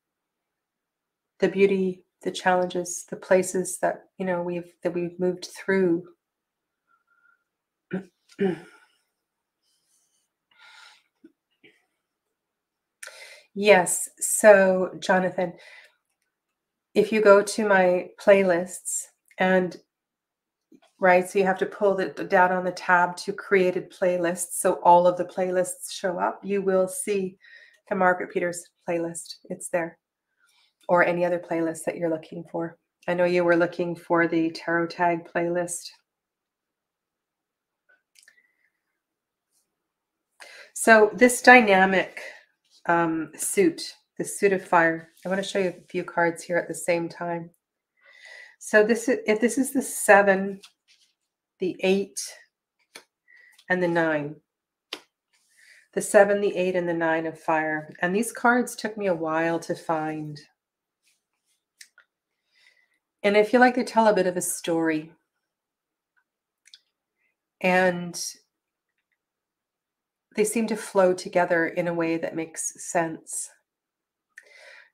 the beauty, the challenges, the places that we've moved through. Yes. So, Jonathan, if you go to my playlists and right, so you have to pull it down on the tab to created playlists, so all of the playlists show up, you will see the Margaret Peters playlist. It's there. Or any other playlist that you're looking for. I know you were looking for the tarot tag playlist. So this dynamic suit, the suit of fire, I want to show you a few cards here at the same time. So this is the 7, the 8, and the 9. The 7, the 8, and the 9 of fire. And these cards took me a while to find. And I feel like they tell a bit of a story. And they seem to flow together in a way that makes sense.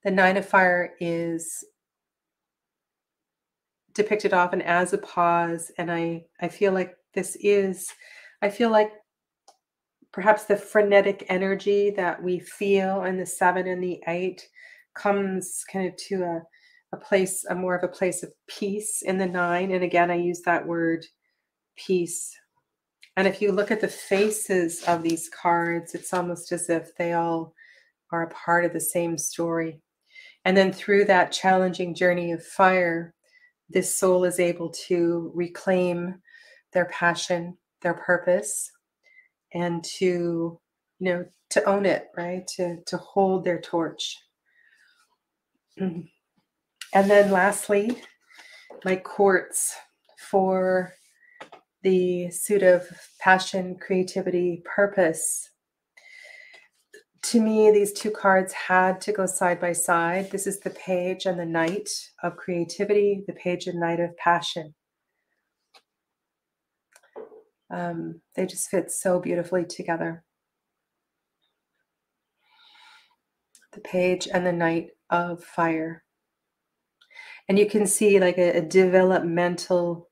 The 9 of fire is depicted often as a pause. And I feel like I feel like perhaps the frenetic energy that we feel in the 7 and the 8 comes kind of to a place, more of a place of peace in the 9. And again, I use that word peace. And if you look at the faces of these cards, it's almost as if they all are a part of the same story. And then through that challenging journey of fire, this soul is able to reclaim their passion, their purpose, and to own it, right? To hold their torch. And then lastly, my quartz for the suit of passion, creativity, purpose. To me, these two cards had to go side by side. This is the Page and the Knight of creativity, the Page and Knight of passion. They just fit so beautifully together. The Page and the Knight of fire. And you can see like a developmental,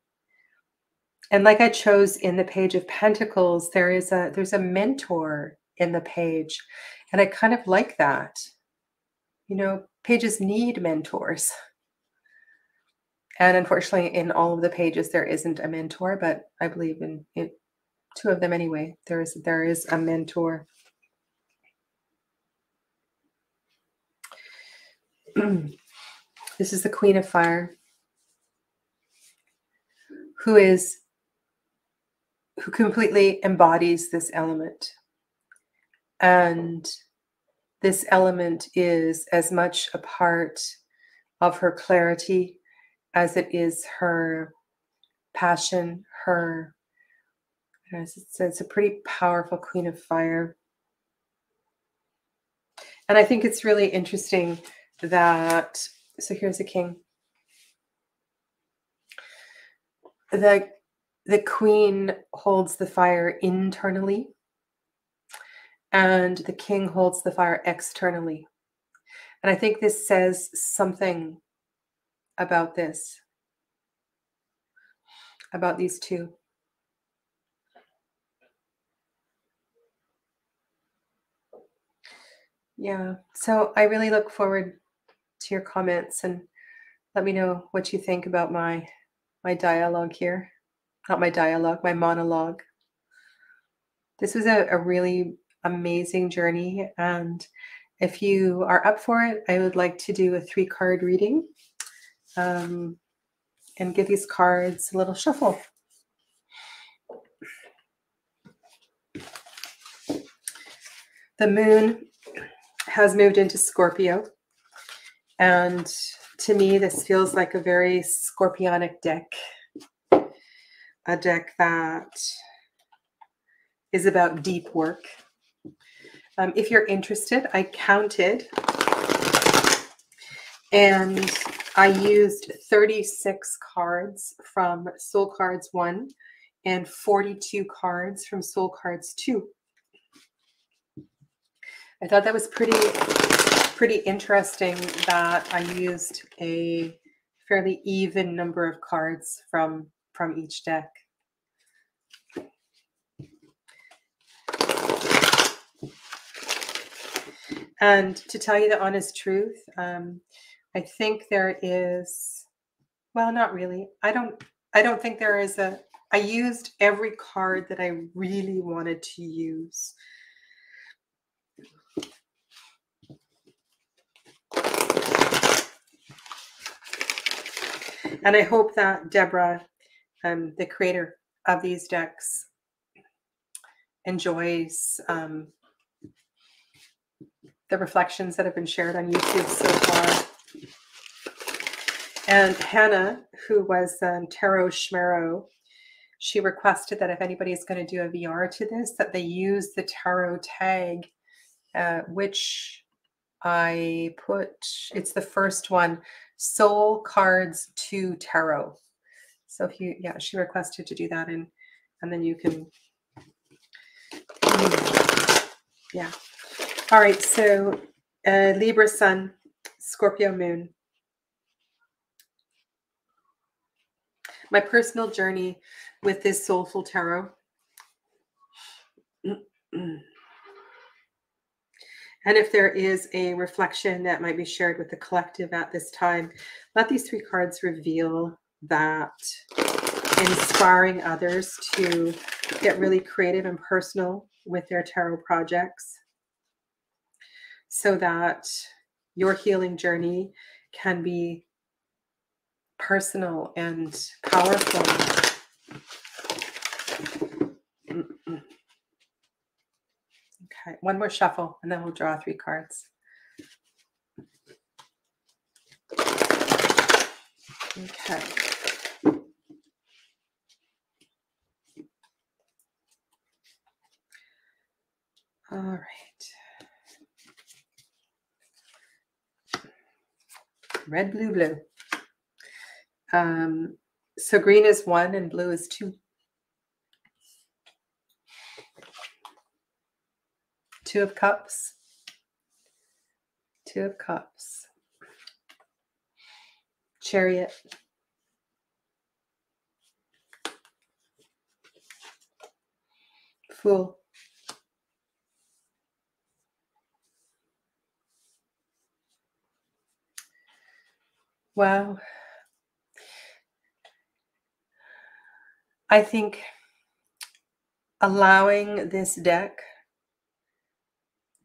and like I chose in the Page of Pentacles, there's a mentor in the Page. And I kind of like that. Pages need mentors. And unfortunately, in all of the pages, there isn't a mentor, but I believe in it, 2 of them anyway. There is a mentor. This is the Queen of Fire, who completely embodies this element. And this element is as much a part of her clarity as it is her passion, it's a pretty powerful Queen of Fire. And I think it's really interesting that, so here's the King. The Queen holds the fire internally, and the King holds the fire externally. And I think this says something about this, about these two. Yeah, so I really look forward to your comments, and let me know what you think about my dialogue here. Not my dialogue, my monologue. This was a really amazing journey, and if you are up for it, I would like to do a 3-card reading and give these cards a little shuffle. The moon has moved into Scorpio. And to me, this feels like a very scorpionic deck. A deck that is about deep work. If you're interested, I counted and I used 36 cards from Soul Cards 1 and 42 cards from Soul Cards 2. I thought that was pretty interesting that I used a fairly even number of cards from each deck. And to tell you the honest truth, I think there is, well, not really. I don't think there is I used every card that I really wanted to use. And I hope that Deborah, the creator of these decks, enjoys the reflections that have been shared on YouTube so far. And Hana, who was Tarot Shmarot, she requested that if anybody is going to do a VR to this, that they use the tarot tag, which I put, it's the first one, Soul Cards 2 Tarot. So if you, yeah, she requested to do that, and then you can, yeah. All right, so Libra Sun, Scorpio Moon. My personal journey with this Soulful Tarot. And if there is a reflection that might be shared with the collective at this time, let these three cards reveal that, inspiring others to get really creative and personal with their tarot projects, so that your healing journey can be personal and powerful. Okay, one more shuffle and then we'll draw three cards. Okay. All right. Red, blue, blue. So green is 1 and blue is 2. 2 of Cups. 2 of Cups. Chariot. Fool. Wow. I think allowing this deck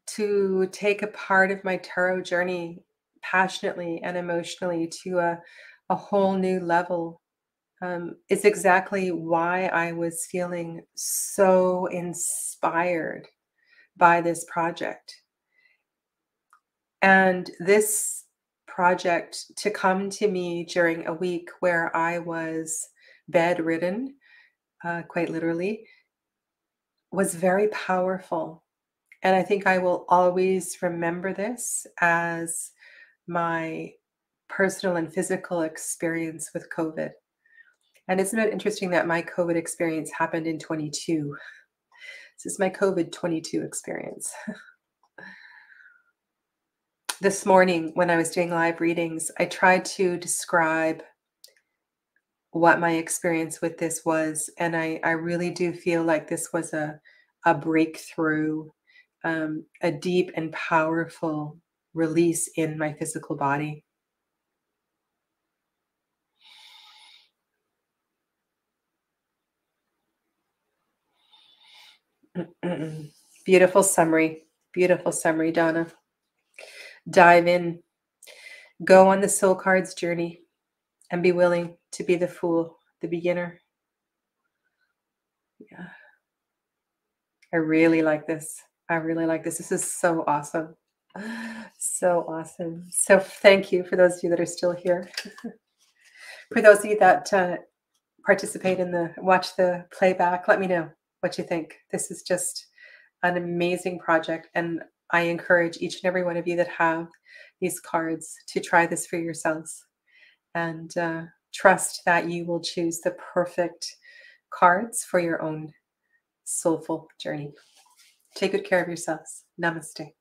to take a part of my tarot journey passionately and emotionally to a whole new level is exactly why I was feeling so inspired by this project. And this project to come to me during a week where I was bedridden, quite literally, was very powerful. And I think I will always remember this as my personal and physical experience with COVID. And isn't it interesting that my COVID experience happened in 22? This is my COVID 22 experience. This morning when I was doing live readings, I tried to describe what my experience with this was. And I really do feel like this was a breakthrough, a deep and powerful release in my physical body. Beautiful summary. Beautiful summary, Donna. Dive in. Go on the soul cards journey and be willing to be the fool, the beginner. Yeah. I really like this. I really like this. This is so awesome. So awesome. So thank you for those of you that are still here. For those of you that participate in watch the playback, let me know what you think. This is just an amazing project, and I encourage each and every one of you that have these cards to try this for yourselves, and trust that you will choose the perfect cards for your own soulful journey. Take good care of yourselves. Namaste.